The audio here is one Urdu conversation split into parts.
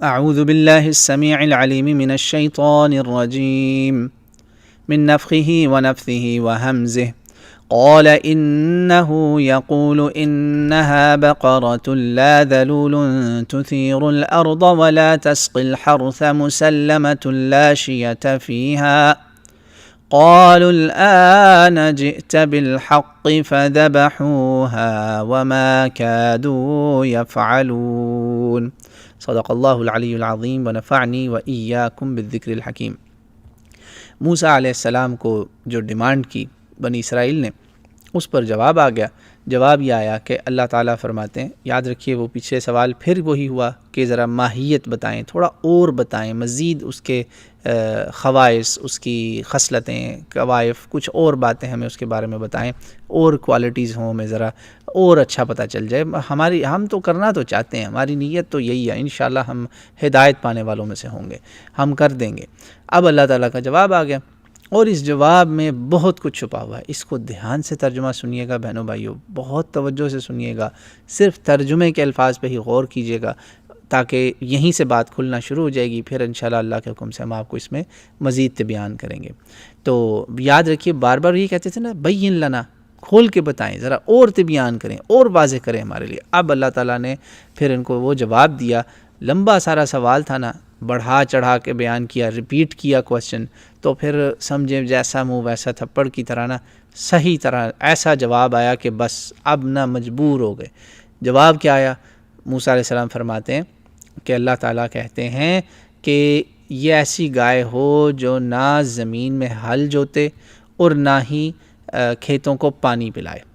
اعوذ باللہ السمیع العلیم من الشیطان الرجیم من نفخه ونفثه وہمزه قال إنه يقول إنها بقرة لا ذلول تثير الأرض ولا تسقي الحرث مسلمة لا شية فيها قالوا الآن جئت بالحق فذبحوها وما كادوا يفعلون صدق اللہ العلی العظیم ونفعنی وإیاکم بالذکر الحکیم۔ موسیٰ علیہ السلام کو جو ڈیمانڈ کی بنی اسرائیل نے، اس پر جواب آ گیا۔ جواب یہ آیا کہ اللہ تعالیٰ فرماتے ہیں، یاد رکھیے وہ پیچھے سوال پھر وہی ہوا کہ ذرا ماہیت بتائیں، تھوڑا اور بتائیں، مزید اس کے خواص، اس کی خصلتیں، کوائف، کچھ اور باتیں ہمیں اس کے بارے میں بتائیں، اور کوالٹیز ہوں، ہمیں ذرا اور اچھا پتہ چل جائے۔ ہم تو کرنا تو چاہتے ہیں، ہماری نیت تو یہی ہے، انشاءاللہ ہم ہدایت پانے والوں میں سے ہوں گے، ہم کر دیں گے۔ اب اللہ تعالیٰ کا جواب آ گیا، اور اس جواب میں بہت کچھ چھپا ہوا ہے۔ اس کو دھیان سے ترجمہ سنیے گا بہنوں بھائیوں، بہت توجہ سے سنیے گا، صرف ترجمے کے الفاظ پہ ہی غور کیجیے گا، تاکہ یہیں سے بات کھلنا شروع ہو جائے گی، پھر انشاءاللہ اللہ کے حکم سے ہم آپ کو اس میں مزید بیان کریں گے۔ تو یاد رکھیے، بار بار یہ کہتے تھے نا، بین لنا، کھول کے بتائیں، ذرا اور بیان کریں، اور واضح کریں ہمارے لیے۔ اب اللہ تعالیٰ نے پھر ان کو وہ جواب دیا، لمبا سارا سوال تھا نا، بڑھا چڑھا کے بیان کیا، ریپیٹ کیا کویسچن، تو پھر سمجھے جیسا منہ ویسا تھپڑ کی طرح نا، صحیح طرح ایسا جواب آیا کہ بس اب نہ مجبور ہو گئے۔ جواب کیا آیا؟ موسیٰ علیہ السلام فرماتے ہیں کہ اللہ تعالیٰ کہتے ہیں کہ یہ ایسی گائے ہو جو نہ زمین میں ہل جوتے اور نہ ہی کھیتوں کو پانی پلائے۔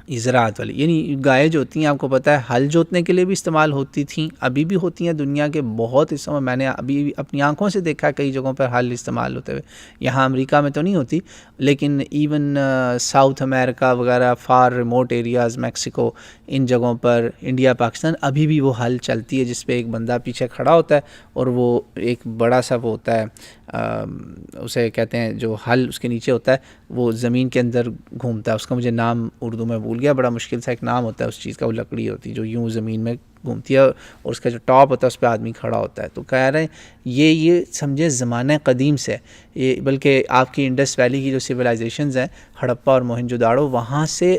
یہ زراعت والی، یعنی گائے جو ہوتی ہیں، آپ کو پتہ ہے ہل جوتنے کے لیے بھی استعمال ہوتی تھیں، ابھی بھی ہوتی ہیں دنیا کے بہت حصوں میں۔ میں نے ابھی اپنی آنکھوں سے دیکھا کئی جگہوں پر ہل استعمال ہوتے ہوئے، یہاں امریکہ میں تو نہیں ہوتی، لیکن ایون ساؤتھ امریکہ وغیرہ، فار ریموٹ ایریاز، میکسیکو، ان جگہوں پر، انڈیا، پاکستان، ابھی بھی وہ ہل چلتی ہے جس پہ ایک بندہ پیچھے کھڑا ہوتا ہے، اور وہ ایک بڑا سا وہ ہوتا ہے، اسے کہتے ہیں جو ہل اس کے نیچے ہوتا ہے، وہ زمین کے اندر گھومتا ہے، اس کا مجھے نام اردو میں بھول گیا، بڑا مشکل سا ایک نام ہوتا ہے اس چیز کا، وہ لکڑی ہوتی ہے جو یوں زمین میں گھومتی ہے، اور اس کا جو ٹاپ ہوتا ہے اس پہ آدمی کھڑا ہوتا ہے۔ تو کہہ رہے ہیں یہ سمجھے زمانہ قدیم سے یہ، بلکہ آپ کی انڈس ویلی کی جو سویلائزیشنز ہیں، ہڑپا اور موہنجو داڑو، وہاں سے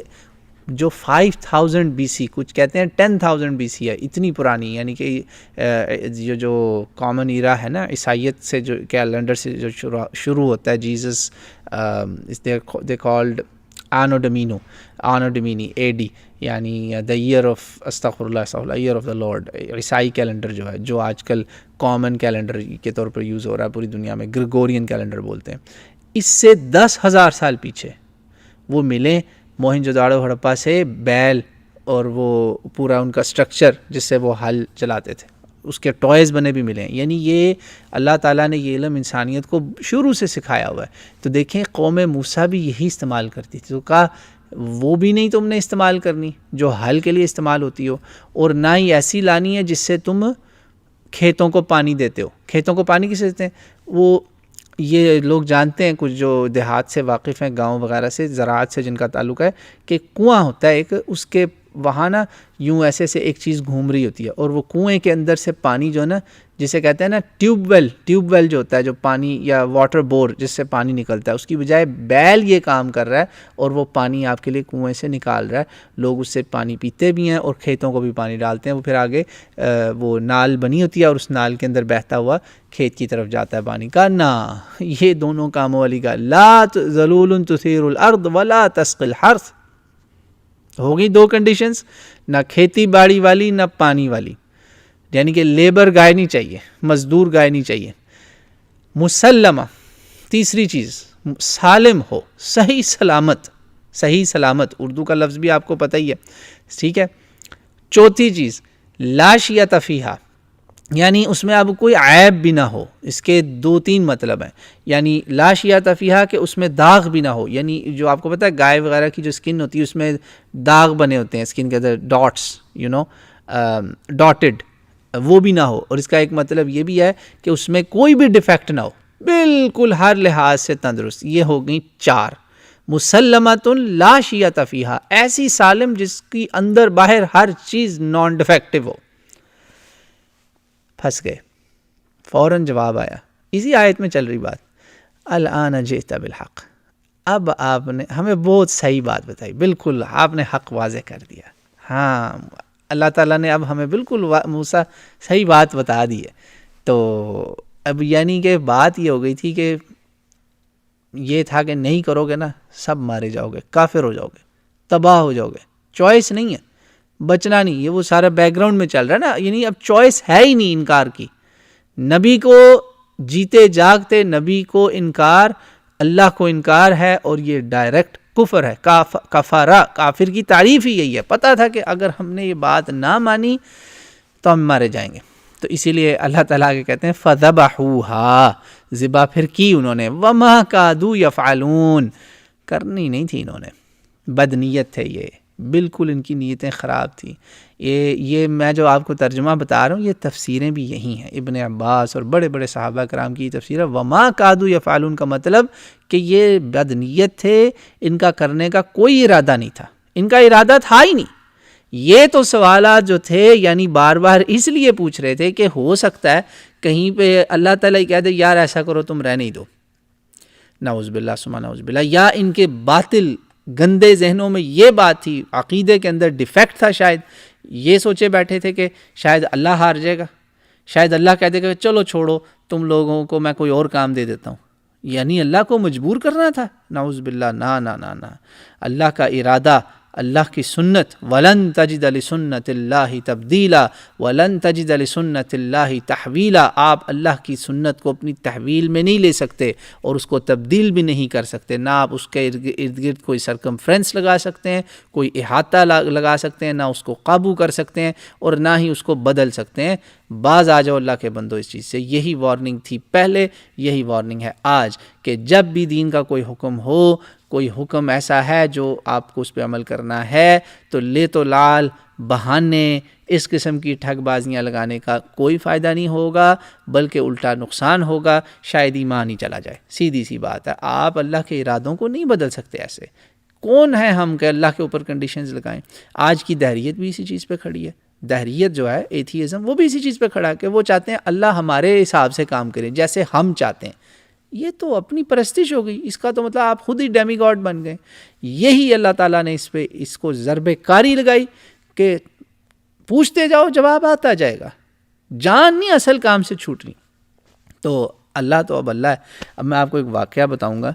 جو 5000 BC، کچھ کہتے ہیں 10,000 BC ہے، اتنی پرانی، یعنی کہ یہ جو کامن ایرا ہے نا عیسائیت سے، جو کیلنڈر سے جو شروع ہوتا ہے، جیزس دے کالڈ آنو ڈومینی AD، یعنی دا ایئر آف، استغفر اللہ، ایئر آف دا لارڈ، عیسائی کیلنڈر جو ہے، جو آج کل کامن کیلنڈر کے طور پر یوز ہو رہا ہے پوری دنیا میں، گریگورین کیلنڈر بولتے ہیں، اس سے 10,000 سال پیچھے وہ ملے موہنجو داڑو ہڑپا سے بیل، اور وہ پورا ان کا سٹرکچر جس سے وہ ہل چلاتے تھے، اس کے ٹوائز بنے بھی ملے ہیں۔ یعنی یہ اللہ تعالیٰ نے یہ علم انسانیت کو شروع سے سکھایا ہوا ہے۔ تو دیکھیں قوم موسیٰ بھی یہی استعمال کرتی تھی، تو کہا وہ بھی نہیں تم نے استعمال کرنی جو ہل کے لیے استعمال ہوتی ہو، اور نہ ہی ایسی لانی ہے جس سے تم کھیتوں کو پانی دیتے ہو۔ کھیتوں کو پانی کسے دیتے ہیں؟ وہ یہ لوگ جانتے ہیں، کچھ جو دیہات سے واقف ہیں، گاؤں وغیرہ سے، زراعت سے جن کا تعلق ہے، کہ کنواں ہوتا ہے ایک، اس کے وہاں نا یوں ایسے سے ایک چیز گھوم رہی ہوتی ہے، اور وہ کنویں کے اندر سے پانی جو ہے نا، جسے کہتے ہیں نا ٹیوب ویل جو ہوتا ہے، جو پانی یا واٹر بور جس سے پانی نکلتا ہے، اس کی بجائے بیل یہ کام کر رہا ہے، اور وہ پانی آپ کے لیے کنویں سے نکال رہا ہے۔ لوگ اس سے پانی پیتے بھی ہیں، اور کھیتوں کو بھی پانی ڈالتے ہیں، وہ پھر آگے وہ نال بنی ہوتی ہے، اور اس نال کے اندر بہتا ہوا کھیت کی طرف جاتا ہے پانی کا۔ نہ، یہ دونوں کاموں والی کا، لا ذلول تثیر الارض ولا تسقی الحرث، ہوگی دو کنڈیشنز، نہ کھیتی باڑی والی نہ پانی والی، یعنی کہ لیبر گائے نہیں چاہیے، مزدور گائے نہیں چاہیے۔ مسلمہ، تیسری چیز، سالم ہو، صحیح سلامت، اردو کا لفظ بھی آپ کو پتہ ہی ہے، ٹھیک ہے۔ چوتھی چیز، لا شیۃ فیہا، یعنی اس میں اب کوئی عیب بھی نہ ہو۔ اس کے 2-3 مطلب ہیں، یعنی لا شیۃ فیہا کہ اس میں داغ بھی نہ ہو، یعنی جو آپ کو پتہ ہے گائے وغیرہ کی جو سکن ہوتی ہے اس میں داغ بنے ہوتے ہیں، سکن کے اندر ڈاٹس، ڈاٹڈ، وہ بھی نہ ہو۔ اور اس کا ایک مطلب یہ بھی ہے کہ اس میں کوئی بھی ڈیفیکٹ نہ ہو، بالکل ہر لحاظ سے تندرست۔ یہ ہو گئی 4۔ مسلمۃ لا شیۃ فیہا، ایسی سالم جس کی اندر باہر ہر چیز نان ڈیفیکٹو ہو۔ پھنس گئے. فوراً جواب آیا, اسی آیت میں چل رہی بات, الآن جئت بالحق, اب آپ نے ہمیں بہت صحیح بات بتائی, بالکل آپ نے حق واضح کر دیا. ہاں اللہ تعالیٰ نے اب ہمیں بالکل موسیٰ صحیح بات بتا دی ہے. تو اب یعنی کہ بات یہ ہو گئی تھی کہ یہ تھا کہ نہیں کرو گے نا سب مارے جاؤ گے, کافر ہو جاؤ گے, تباہ ہو جاؤ گے, چوائس نہیں ہے, بچنا نہیں. یہ وہ سارا بیک گراؤنڈ میں چل رہا ہے نا, یعنی اب چوائس ہے ہی نہیں انکار کی. نبی کو جیتے جاگتے نبی کو انکار, اللہ کو انکار ہے, اور یہ ڈائریکٹ کفر ہے. کفارہ, کافر کی تعریف ہی یہی ہے. پتہ تھا کہ اگر ہم نے یہ بات نہ مانی تو ہم مارے جائیں گے. تو اسی لیے اللہ تعالیٰ کے کہتے ہیں فَذَبَحُوهَا, ذبح پھر کی انہوں نے, وَمَا كَادُوا يَفْعَلُونَ, کرنی نہیں تھی انہوں نے, بد نیت تھے یہ, بالکل ان کی نیتیں خراب تھیں. یہ میں جو آپ کو ترجمہ بتا رہا ہوں یہ تفسیریں بھی یہی ہیں, ابن عباس اور بڑے بڑے صحابہ کرام کی تفسیر ہے. وَمَا كَادُوا يَفْعَلُونَ کا مطلب کہ یہ بد نیت تھے, ان کا کرنے کا کوئی ارادہ نہیں تھا, ان کا ارادہ تھا ہی نہیں. یہ تو سوالات جو تھے یعنی بار بار اس لیے پوچھ رہے تھے کہ ہو سکتا ہے کہیں پہ اللہ تعالیٰ کہہ دے یار ایسا کرو تم رہنے ہی دو, نعوذ باللہ ثم نعوذ باللہ. یا ان کے باطل گندے ذہنوں میں یہ بات تھی, عقیدے کے اندر ڈیفیکٹ تھا, شاید یہ سوچے بیٹھے تھے کہ شاید اللہ ہار جائے گا, شاید اللہ کہہ دے گا چلو چھوڑو تم لوگوں کو میں کوئی اور کام دے دیتا ہوں. یعنی اللہ کو مجبور کرنا تھا, نعوذ باللہ. نا نا نا نا, اللہ کا ارادہ, اللہ کی سنت, وَلَن تَجِدَ لِسُنَّتِ اللَّهِ تَبْدِيلًا وَلَن تَجِدَ لِسُنَّتِ اللَّهِ تَحْوِيلًا. آپ اللہ کی سنت کو اپنی تحویل میں نہیں لے سکتے اور اس کو تبدیل بھی نہیں کر سکتے. نہ آپ اس کے ارد گرد کوئی سرکمفرنس لگا سکتے ہیں, کوئی احاطہ لگا سکتے ہیں, نہ اس کو قابو کر سکتے ہیں اور نہ ہی اس کو بدل سکتے ہیں. باز آ جاؤ اللہ کے بندو اس چیز سے. یہی وارننگ تھی پہلے, یہی وارننگ ہے آج, کہ جب بھی دین کا کوئی حکم ہو, کوئی حکم ایسا ہے جو آپ کو اس پہ عمل کرنا ہے, تو لے تو لال, بہانے, اس قسم کی ٹھگ بازیاں لگانے کا کوئی فائدہ نہیں ہوگا, بلکہ الٹا نقصان ہوگا, شاید ایمان ہی چلا جائے. سیدھی سی بات ہے, آپ اللہ کے ارادوں کو نہیں بدل سکتے. ایسے کون ہے ہم کہ اللہ کے اوپر کنڈیشنز لگائیں. آج کی دہریت بھی اسی چیز پہ کھڑی ہے. دہریت جو ہے, ایتھیزم, وہ بھی اسی چیز پہ کھڑا ہے کہ وہ چاہتے ہیں اللہ ہمارے حساب سے کام کرے جیسے ہم چاہتے ہیں. یہ تو اپنی پرستش ہو گئی, اس کا تو مطلب آپ خود ہی ڈیمی گاڈ بن گئے. یہی اللہ تعالیٰ نے اس کو ضرب کاری لگائی کہ پوچھتے جاؤ جواب آتا جائے گا, جان نہیں اصل کام سے چھوٹنی. تو اللہ تو اب اللہ ہے. اب میں آپ کو ایک واقعہ بتاؤں گا.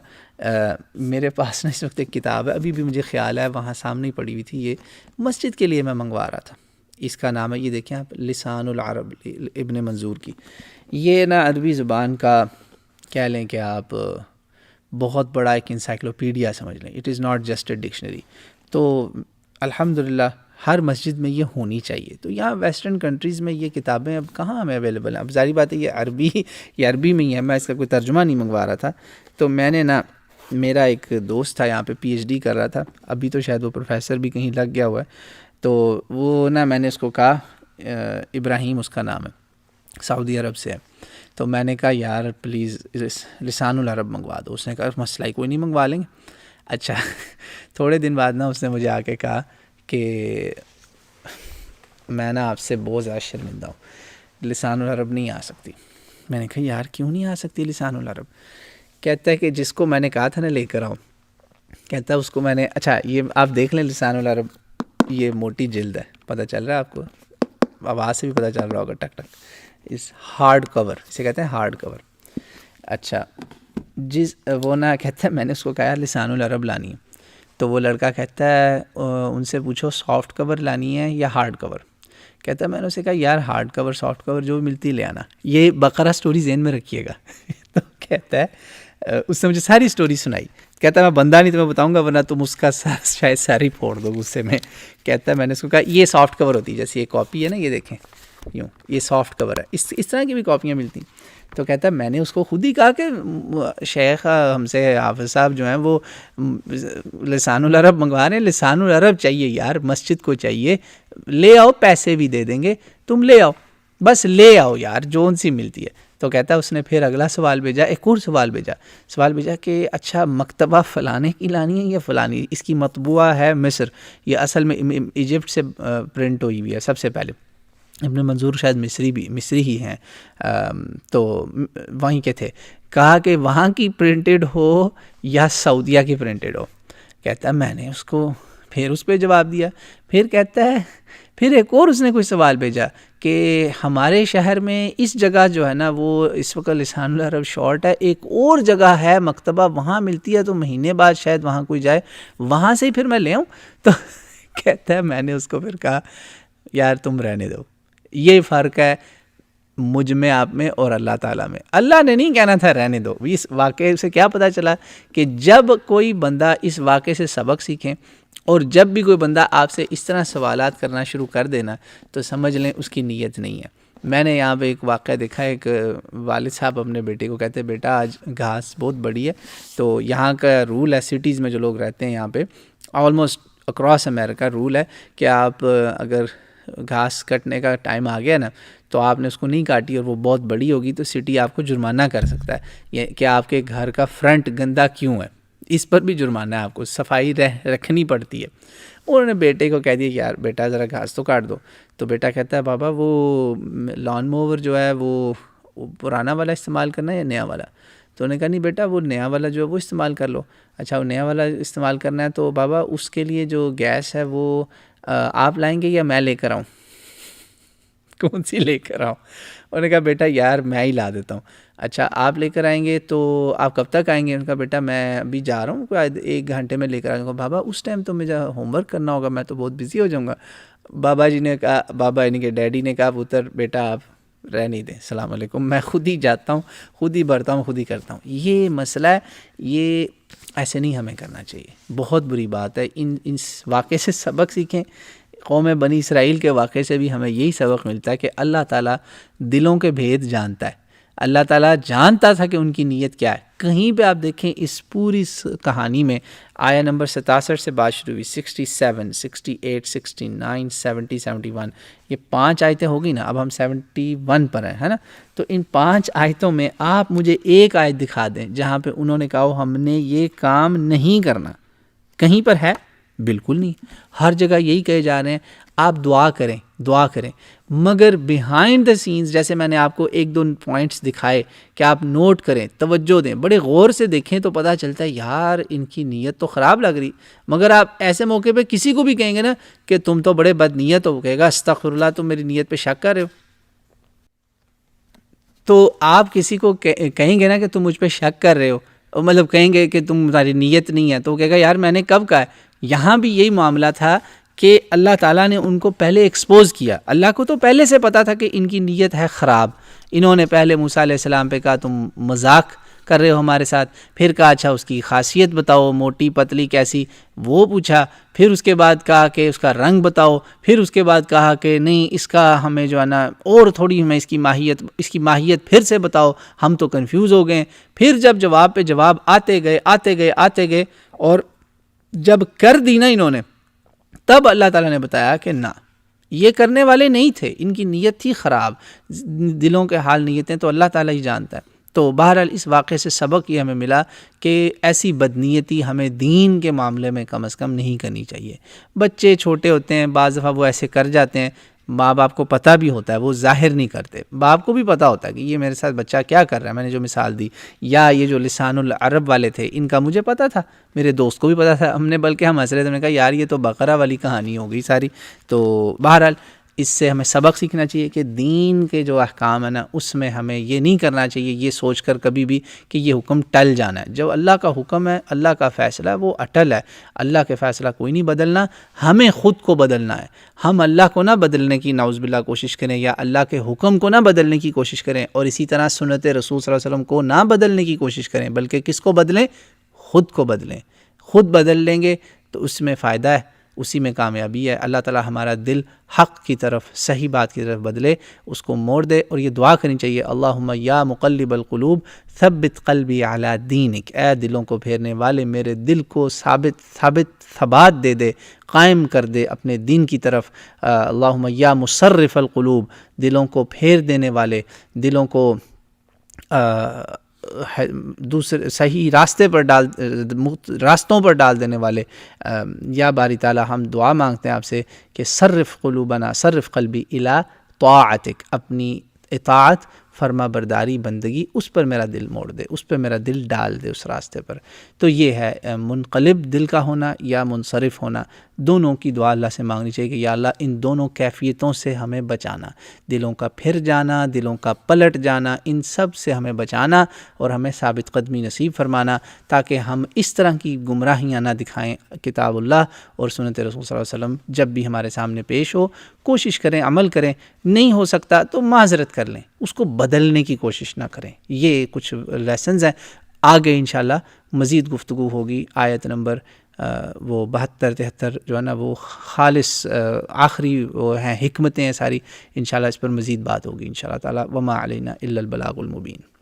میرے پاس نا اس وقت ایک کتاب ہے, ابھی بھی مجھے خیال ہے وہاں سامنے ہی پڑی ہوئی تھی, یہ مسجد کے لیے میں منگوا رہا تھا. اس کا نام ہے, یہ دیکھیں آپ, لسان العرب ابن منظور کی. یہ نا عربی زبان کا کہہ لیں کہ آپ بہت بڑا ایک انسائکلوپیڈیا سمجھ لیں. It is not just a dictionary. تو الحمدللہ ہر مسجد میں یہ ہونی چاہیے. تو یہاں ویسٹرن کنٹریز میں یہ کتابیں اب کہاں ہمیں اویلیبل ہیں. اب ظاہری بات ہے یہ عربی میں ہی ہے, میں اس کا کوئی ترجمہ نہیں منگوا رہا تھا. تو میں نے نا, میرا ایک دوست تھا یہاں پہ پی ایچ ڈی کر رہا تھا, ابھی تو شاید وہ پروفیسر بھی کہیں لگ گیا ہوا ہے. تو وہ نا میں نے اس کو کہا, ابراہیم اس کا نام ہے, سعودی عرب سے ہے. تو میں نے کہا یار پلیز لسان العرب منگوا دو. اس نے کہا مسئلہ کوئی نہیں, منگوا لیں گے. اچھا تھوڑے دن بعد نا اس نے مجھے آ کے کہا کہ میں نا آپ سے بہت زیادہ شرمندہ ہوں, لسان العرب نہیں آ سکتی. میں نے کہا یار کیوں نہیں آ سکتی لسان العرب؟ کہتا ہے کہ جس کو میں نے کہا تھا نا لے کر آؤں, کہتا ہے اس کو میں نے, اچھا یہ آپ دیکھ لیں لسان العرب, یہ موٹی جلد ہے, پتہ چل رہا ہے آپ کو, آواز سے بھی پتہ چل رہا ہوگا, ٹک ٹک. اس ہارڈ کور, اسے کہتے ہیں ہارڈ کور. اچھا وہ نا کہتا ہے, میں نے اس کو کہا لسان العرب لانی ہے. تو وہ لڑکا کہتا ہے ان سے پوچھو سافٹ کور لانی ہے یا ہارڈ کور. کہتا ہے میں نے اسے کہا یار ہارڈ کور سافٹ کور جو بھی ملتی لے آنا. یہ بقرہ سٹوری ذہن میں رکھیے گا. تو کہتا ہے, اس نے مجھے ساری سٹوری سنائی. کہتا ہے میں بندہ نہیں تمہیں بتاؤں گا ورنہ تم اس کا شاید ساری پھوڑ دو غصے میں. کہتا ہے میں نے اس کو کہا یہ سافٹ کور ہوتی ہے, جیسے یہ کاپی ہے نا, یہ دیکھیں یوں, یہ سافٹ کور ہے, اس طرح کی بھی کاپیاں ملتی. تو کہتا ہے میں نے اس کو خود ہی کہا کہ شیخ ہم سے حافظ صاحب جو ہیں وہ لسان العرب منگوا رہے ہیں, لسان العرب چاہیے یار, مسجد کو چاہیے, لے آؤ, پیسے بھی دے دیں گے, تم لے آؤ, بس لے آؤ یار, جون سی ملتی ہے. تو کہتا ہے اس نے پھر اگلا سوال بھیجا, ایک اور سوال بھیجا کہ اچھا مکتبہ فلانے کی لانی ہے یا فلانی, اس کی مطبوعہ ہے مصر, یہ اصل میں ایجپٹ سے پرنٹ ہوئی ہوئی ہے سب سے پہلے. ابن منظور شاید مصری ہی ہیں، تو وہیں کے تھے. کہا کہ وہاں کی پرنٹڈ ہو یا سعودیہ کی پرنٹڈ ہو. کہتا ہے میں نے اس کو پھر اس پہ جواب دیا. پھر کہتا ہے پھر ایک اور اس نے کوئی سوال بھیجا کہ ہمارے شہر میں اس جگہ جو ہے نا وہ اس وقت لسان العرب شارٹ ہے، ایک اور جگہ ہے مکتبہ وہاں ملتی ہے، تو مہینے بعد شاید وہاں کوئی جائے، وہاں سے ہی پھر میں لے آؤں. تو کہتا ہے میں نے اس کو پھر کہا یار تم رہنے دو، یہ فرق ہے مجھ میں آپ میں اور اللہ تعالیٰ میں. اللہ نے نہیں کہنا تھا رہنے دو. اس واقعے سے کیا پتہ چلا کہ جب کوئی بندہ اس واقعے سے سبق سیکھیں اور جب بھی کوئی بندہ آپ سے اس طرح سوالات کرنا شروع کر دینا تو سمجھ لیں اس کی نیت نہیں ہے. میں نے یہاں پہ ایک واقعہ دیکھا، ایک والد صاحب اپنے بیٹے کو کہتے ہیں بیٹا آج گھاس بہت بڑی ہے، تو یہاں کا رول ہے سٹیز میں جو لوگ رہتے ہیں یہاں پہ آلموسٹ اکراس امریکہ رول ہے کہ آپ اگر گھاس کٹنے کا ٹائم آ گیا نا تو آپ نے اس کو نہیں کاٹی اور وہ بہت بڑی ہوگی تو سٹی آپ کو جرمانہ کر سکتا ہے، یہ کہ آپ کے گھر کا فرنٹ گندا کیوں ہے، اس پر بھی جرمانہ ہے، آپ کو صفائی رکھنی پڑتی ہے. انہوں نے بیٹے کو کہہ دیا کہ یار بیٹا ذرا گھاس تو کاٹ دو. تو بیٹا کہتا ہے بابا وہ لان موور جو ہے وہ پرانا والا استعمال کرنا ہے یا نیا والا؟ تو انہوں نے کہا نہیں بیٹا وہ نیا والا جو ہے وہ استعمال کر لو. اچھا وہ نیا والا استعمال کرنا ہے تو بابا اس کے لیے جو گیس ہے وہ آپ لائیں گے یا میں لے کر آؤں؟ کون سی لے کر آؤں؟ انہوں نے کہا بیٹا یار میں ہی لا دیتا ہوں. اچھا آپ لے کر آئیں گے تو آپ کب تک آئیں گے؟ ان کا بیٹا میں ابھی جا رہا ہوں، کوئی 1 گھنٹے میں لے کر آؤں گا. بابا اس ٹائم تو مجھے ہوم ورک کرنا ہوگا، میں تو بہت بزی ہو جاؤں گا. بابا جی نے کہا، بابا یعنی کہ ڈیڈی نے کہا پتر بیٹا آپ رہ نہیں دیں، السلام علیکم، میں خود ہی جاتا ہوں، خود ہی بھرتا ہوں، خود ہی کرتا ہوں. یہ مسئلہ ہے، یہ ایسے نہیں ہمیں کرنا چاہیے، بہت بری بات ہے. ان واقعے سے سبق سیکھیں. قوم بنی اسرائیل کے واقعے سے بھی ہمیں یہی سبق ملتا ہے کہ اللہ تعالیٰ دلوں کے بھید جانتا ہے. اللہ تعالیٰ جانتا تھا کہ ان کی نیت کیا ہے. کہیں پہ آپ دیکھیں اس پوری کہانی میں آیا نمبر 67 سے بات شروع ہوئی، 67 68 69 70 71، یہ 5 آیتیں ہوگی نا. اب ہم 71 پر ہیں، ہے نا. تو ان 5 آیتوں میں آپ مجھے ایک آیت دکھا دیں جہاں پہ انہوں نے کہا ہم نے یہ کام نہیں کرنا. کہیں پر ہے؟ بالکل نہیں. ہر جگہ یہی کہے جا رہے ہیں آپ دعا کریں دعا کریں، مگر بیہائنڈ دا سینز جیسے میں نے آپ کو 1-2 پوائنٹس دکھائے کہ آپ نوٹ کریں، توجہ دیں، بڑے غور سے دیکھیں تو پتہ چلتا ہے یار ان کی نیت تو خراب لگ رہی. مگر آپ ایسے موقع پہ کسی کو بھی کہیں گے نا کہ تم تو بڑے بد نیت ہو، کہے گا استغفر اللہ تم میری نیت پہ شک کر رہے ہو. تو آپ کسی کو کہیں گے نا کہ تم مجھ پہ شک کر رہے ہو، مطلب کہیں گے کہ تمہاری نیت نہیں ہے، تو وہ کہے گا یار میں نے کب کہا ہے. یہاں بھی یہی معاملہ تھا کہ اللہ تعالیٰ نے ان کو پہلے ایکسپوز کیا. اللہ کو تو پہلے سے پتا تھا کہ ان کی نیت ہے خراب. انہوں نے پہلے موسیٰ علیہ السلام پہ کہا تم مذاق کر رہے ہو ہمارے ساتھ، پھر کہا اچھا اس کی خاصیت بتاؤ، موٹی پتلی کیسی، وہ پوچھا. پھر اس کے بعد کہا کہ اس کا رنگ بتاؤ. پھر اس کے بعد کہا کہ نہیں اس کا ہمیں جو ہے نا اور تھوڑی ہمیں اس کی ماہیت پھر سے بتاؤ، ہم تو کنفیوز ہو گئے. پھر جب جواب پہ جواب آتے گئے اور جب کر دی نا انہوں نے، تب اللہ تعالیٰ نے بتایا کہ نہ یہ کرنے والے نہیں تھے، ان کی نیت تھی خراب. دلوں کے حال نیتیں تو اللہ تعالیٰ ہی جانتا ہے. تو بہرحال اس واقعے سے سبق یہ ہمیں ملا کہ ایسی بدنیتی ہمیں دین کے معاملے میں کم از کم نہیں کرنی چاہیے. بچے چھوٹے ہوتے ہیں، بعض دفعہ وہ ایسے کر جاتے ہیں، ماں باپ کو پتہ بھی ہوتا ہے، وہ ظاہر نہیں کرتے. باپ کو بھی پتہ ہوتا ہے کہ یہ میرے ساتھ بچہ کیا کر رہا ہے، میں نے جو مثال دی. یا یہ جو لسان العرب والے تھے ان کا مجھے پتہ تھا، میرے دوست کو بھی پتہ تھا. بلکہ ہم ہنس رہے تھے، ہم نے کہا یار یہ تو بقرہ والی کہانی ہو گئی ساری. تو بہرحال اس سے ہمیں سبق سیکھنا چاہیے کہ دین کے جو احکام ہیں نا اس میں ہمیں یہ نہیں کرنا چاہیے یہ سوچ کر کبھی بھی کہ یہ حکم ٹل جانا ہے. جو اللہ کا حکم ہے، اللہ کا فیصلہ ہے، وہ اٹل ہے. اللہ کے فیصلہ کوئی نہیں بدلنا، ہمیں خود کو بدلنا ہے. ہم اللہ کو نہ بدلنے کی نعوذ باللہ کوشش کریں یا اللہ کے حکم کو نہ بدلنے کی کوشش کریں، اور اسی طرح سنت رسول صلی اللہ علیہ وسلم کو نہ بدلنے کی کوشش کریں، بلکہ کس کو بدلیں؟ خود کو بدلیں. خود بدل لیں گے تو اس میں فائدہ ہے، اسی میں کامیابی ہے. اللہ تعالی ہمارا دل حق کی طرف، صحیح بات کی طرف بدلے، اس کو موڑ دے. اور یہ دعا کرنی چاہیے اللہم یا مقلب القلوب ثبت قلبی علی دینک، اے دلوں کو پھیرنے والے میرے دل کو ثبات دے دے، قائم کر دے اپنے دین کی طرف. اللہم یا مصرف القلوب، دلوں کو پھیر دینے والے، دلوں کو دوسرے صحیح راستوں پر ڈال دینے والے. یا باری تعالی ہم دعا مانگتے ہیں آپ سے کہ صرف قلوبنا، صرف قلبی الی طاعتک، اپنی اطاعت، فرما برداری، بندگی، اس پر میرا دل موڑ دے، اس پہ میرا دل ڈال دے اس راستے پر۔ تو یہ ہے منقلب دل کا ہونا یا منصرف ہونا، دونوں کی دعا اللہ سے مانگنی چاہیے کہ یا اللہ ان دونوں کیفیتوں سے ہمیں بچانا، دلوں کا پھر جانا، دلوں کا پلٹ جانا، ان سب سے ہمیں بچانا اور ہمیں ثابت قدمی نصیب فرمانا، تاکہ ہم اس طرح کی گمراہیاں نہ دکھائیں۔ کتاب اللہ اور سنت رسول صلی اللہ علیہ وسلم جب بھی ہمارے سامنے پیش ہو، کوشش کریں، عمل کریں، نہیں ہو سکتا تو معذرت کر لیں، اس کو بدلنے کی کوشش نہ کریں۔ یہ کچھ لیسنز ہیں، آگے انشاءاللہ مزید گفتگو ہوگی۔ آیت نمبر وہ 72 73 جو ہے نا وہ خالص آخری وہ ہیں، حکمتیں ہیں ساری، انشاءاللہ اس پر مزید بات ہوگی انشاءاللہ تعالی۔ وما علینا الا البلاغ المبین۔